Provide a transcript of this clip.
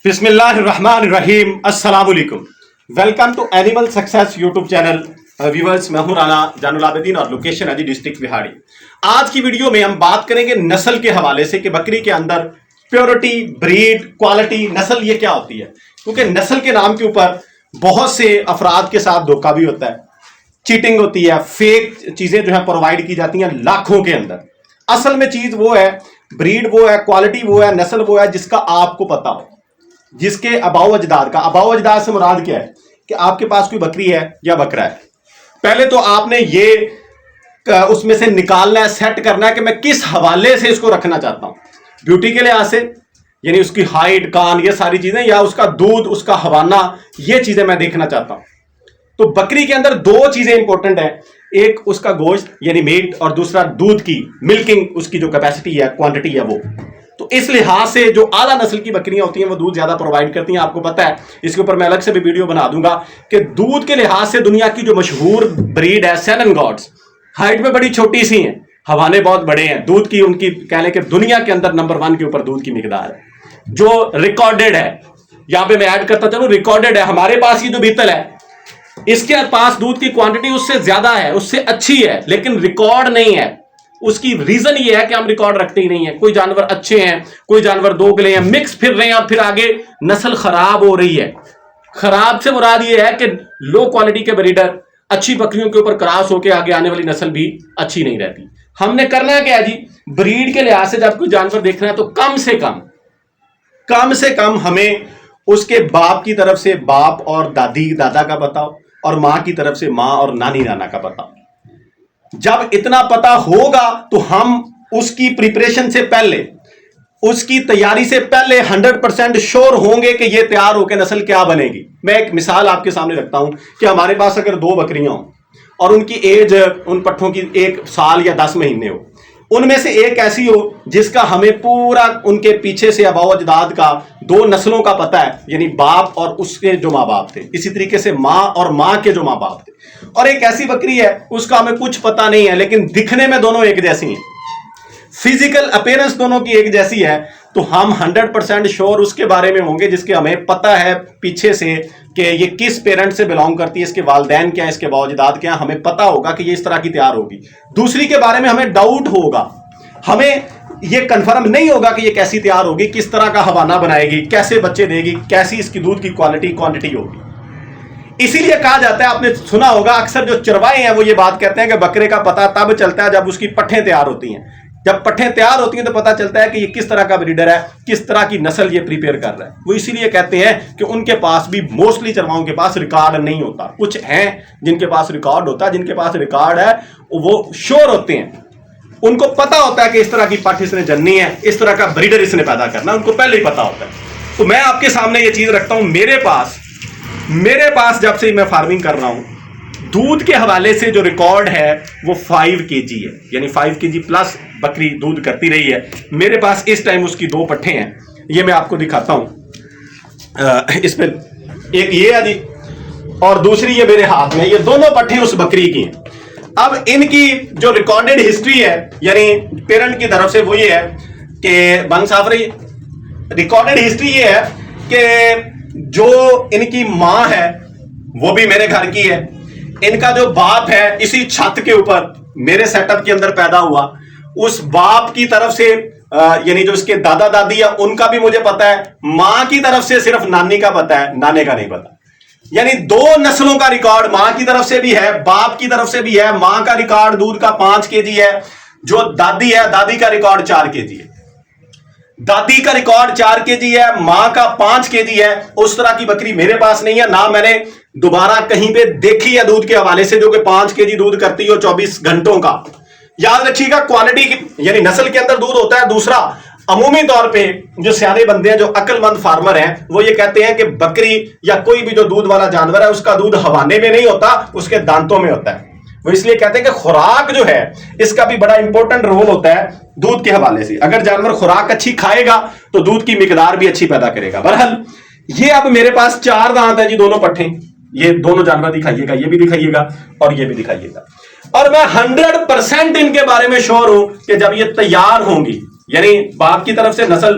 بسم اللہ الرحمن الرحیم، السلام علیکم۔ Welcome to animal success YouTube channel viewers, میں ہوں رانا جان العابدین اور لوکیشن ہے جی ڈسٹرکٹ بہاڑی۔ آج کی ویڈیو میں ہم بات کریں گے نسل کے حوالے سے کہ بکری کے اندر پیورٹی، بریڈ، کوالٹی، نسل یہ کیا ہوتی ہے، کیونکہ نسل کے نام کے اوپر بہت سے افراد کے ساتھ دھوکہ بھی ہوتا ہے، چیٹنگ ہوتی ہے، فیک چیزیں جو ہے پرووائڈ کی جاتی ہیں لاکھوں کے اندر۔ اصل میں چیز وہ ہے، بریڈ وہ ہے، کوالٹی وہ ہے، نسل وہ ہے جس کا آپ کو پتا ہو، جس کے آباؤ اجداد کا۔ آباؤ اجداد سے مراد کیا ہے کہ آپ کے پاس کوئی بکری ہے یا بکرا ہے، پہلے تو آپ نے یہ اس میں سے نکالنا ہے، سیٹ کرنا ہے کہ میں کس حوالے سے اس کو رکھنا چاہتا ہوں، بیوٹی کے لحاظ سے، یعنی اس کی ہائٹ، کان، یہ ساری چیزیں، یا اس کا دودھ، اس کا ہوانہ، یہ چیزیں میں دیکھنا چاہتا ہوں۔ تو بکری کے اندر دو چیزیں امپورٹنٹ ہیں، ایک اس کا گوشت یعنی میٹ، اور دوسرا دودھ کی ملکنگ، اس کی جو کیپیسٹی ہے، کوانٹٹی ہے وہ۔ تو اس لحاظ سے جو اعلیٰ نسل کی بکریاں ہوتی ہیں وہ دودھ زیادہ پرووائڈ کرتی ہیں، آپ کو پتا ہے، اس کے اوپر میں الگ سے بھی ویڈیو بنا دوں گا کہ دودھ کے لحاظ سے دنیا کی جو مشہور بریڈ ہے سینن گاڈز، ہائٹ میں بڑی چھوٹی سی ہیں، حوانے بہت بڑے ہیں، دودھ کی ان کی کہہ لیں کہ دنیا کے اندر نمبر 1 کے اوپر دودھ کی مقدار ہے جو ریکارڈڈ ہے۔ یہاں پہ میں ایڈ کرتا چلوں، ریکارڈڈ ہے، ہمارے پاس یہ جو بیتل ہے اس کے پاس دودھ کی کوانٹٹی اس سے زیادہ ہے، اس سے اچھی ہے، لیکن ریکارڈ نہیں ہے۔ اس کی ریزن یہ ہے کہ ہم ریکارڈ رکھتے ہی نہیں ہیں، کوئی جانور اچھے ہیں، کوئی جانور دوگلے ہیں، مکس پھر رہے ہیں، اور پھر آگے نسل خراب ہو رہی ہے۔ خراب سے مراد یہ ہے کہ لو کوالٹی کے بریڈر اچھی بکریوں کے اوپر کراس ہو کے آگے آنے والی نسل بھی اچھی نہیں رہتی۔ ہم نے کرنا کیا ہے جی، بریڈ کے لحاظ سے جب کوئی جانور دیکھنا ہے تو کم سے کم ہمیں اس کے باپ کی طرف سے باپ اور دادی دادا کا پتا ہو، اور ماں کی طرف سے ماں اور نانی نانا کا پتا ہو۔ جب اتنا پتا ہوگا تو ہم اس کی پریپریشن سے پہلے، اس کی تیاری سے پہلے 100% شور ہوں گے کہ یہ تیار ہو کے نسل کیا بنے گی۔ میں ایک مثال آپ کے سامنے رکھتا ہوں کہ ہمارے پاس اگر 2 بکریاں ہوں اور ان کی ایج، ان پٹھوں کی 1 سال یا 10 مہینے ہو، ان میں سے ایک ایسی ہو جس کا ہمیں پورا ان کے پیچھے سے آباؤ اجداد کا 2 نسلوں کا پتہ ہے، یعنی باپ اور اس کے جو ماں باپ تھے، اسی طریقے سے ماں اور ماں کے جو ماں باپ تھے، اور ایک ایسی بکری ہے اس کا ہمیں کچھ پتہ نہیں ہے لیکن دکھنے میں دونوں ایک جیسی ہیں، فزیکل اپیرنس دونوں کی ایک جیسی ہے، تو ہم 100% شور اس کے بارے میں ہوں گے جس کے ہمیں پتہ ہے پیچھے سے کہ یہ کس پیرنٹ سے بلانگ کرتی ہے، اس کے والدین کیا ہیں، اس کے آباء اجداد کیا ہیں، ہمیں پتہ ہوگا کہ یہ اس طرح کی تیار ہوگی۔ دوسری کے بارے میں ہمیں ڈاؤٹ ہوگا، ہمیں یہ کنفرم نہیں ہوگا کہ یہ کیسی تیار ہوگی، کس طرح کا ہوانہ بنائے گی، کیسے بچے دے گی، کیسی اس کی دودھ کی کوالٹی کوانٹٹی ہوگی۔ اسی لیے کہا جاتا ہے، آپ نے سنا ہوگا، اکثر جو چروائے ہیں وہ یہ بات کہتے ہیں کہ بکرے کا پتہ تب چلتا ہے جب اس کی پٹھیں تیار ہوتی ہیں۔ جب پٹھیں تیار ہوتی ہیں تو پتہ چلتا ہے کہ یہ کس طرح کا بریڈر ہے، کس طرح کی نسل یہ پریپیئر کر رہا ہے۔ وہ اسی لیے کہتے ہیں کہ ان کے پاس بھی موسٹلی چرواؤں کے پاس ریکارڈ نہیں ہوتا، کچھ ہیں جن کے پاس ریکارڈ ہوتا ہے، جن کے پاس ریکارڈ ہے وہ شور ہوتے ہیں، ان کو پتا ہوتا ہے کہ اس طرح کی پٹھ اس نے جننی ہے، اس طرح کا بریڈر اس نے پیدا کرنا، ان کو پہلے ہی پتا ہوتا ہے۔ تو میں آپ کے سامنے یہ چیز رکھتا ہوں، میرے پاس جب سے میں فارمنگ کر رہا ہوں، دودھ کے حوالے سے جو ریکارڈ ہے وہ 5 kg ہے، یعنی 5 kg پلس بکری دودھ کرتی رہی ہے۔ میرے پاس اس ٹائم اس کی 2 پٹھیں ہیں، یہ میں آپ کو دکھاتا ہوں، اس پہ ایک یہ ہے جی، اور دوسری یہ میرے ہاتھ میں، یہ دونوں پٹھیں اس بکری کی ہیں۔ اب ان کی جو ریکارڈڈ ہسٹری ہے، یعنی پیرنٹ کی طرف سے وہ یہ ہے کہ بنگ صافری ریکارڈڈ ہسٹری یہ ہے کہ جو ان کی ماں ہے وہ بھی میرے گھر کی ہے، ان کا جو باپ ہے اسی چھت کے اوپر میرے سیٹ اپ کے اندر پیدا ہوا، اس باپ کی طرف سے یعنی جو اس کے دادا دادی ہے ان کا بھی مجھے پتا ہے، ماں کی طرف سے صرف نانی کا پتا ہے، نانے کا نہیں پتا، یعنی 2 نسلوں کا ریکارڈ ماں کی طرف سے بھی ہے، باپ کی طرف سے بھی ہے۔ ماں کا ریکارڈ دودھ کا 5 kg ہے، جو دادی ہے دادی کا ریکارڈ 4 kg ہے، دادی کا ریکارڈ 4 kg ہے، ماں کا 5 kg ہے۔ اس طرح کی بکری میرے پاس نہیں ہے، نہ میں نے دوبارہ کہیں پہ دیکھی ہے دودھ کے حوالے سے جو کہ 5 kg دودھ کرتی ہو 24 گھنٹوں کا۔ یاد رکھیے گا، کوالٹی یعنی نسل کے اندر دودھ ہوتا ہے۔ دوسرا، عمومی طور پہ جو سیانے بندے ہیں، جو عقل مند فارمر ہیں، وہ یہ کہتے ہیں کہ بکری یا کوئی بھی جو دودھ والا جانور ہے اس کا دودھ حوانے میں نہیں ہوتا، اس کے دانتوں میں ہوتا ہے۔ وہ اس لیے کہتے ہیں کہ خوراک جو ہے اس کا بھی بڑا امپورٹنٹ رول ہوتا ہے دودھ کے حوالے سے۔ اگر جانور خوراک اچھی کھائے گا تو دودھ کی مقدار بھی اچھی پیدا کرے گا۔ بہرحال یہ اب میرے پاس 4 دانت ہیں جی، دونوں پٹھیں، یہ دونوں جانور دکھائیے گا، یہ بھی دکھائیے گا اور یہ بھی دکھائیے گا، اور میں 100% ان کے بارے میں شور ہوں کہ جب یہ تیار ہوں گی، یعنی باپ کی طرف سے نسل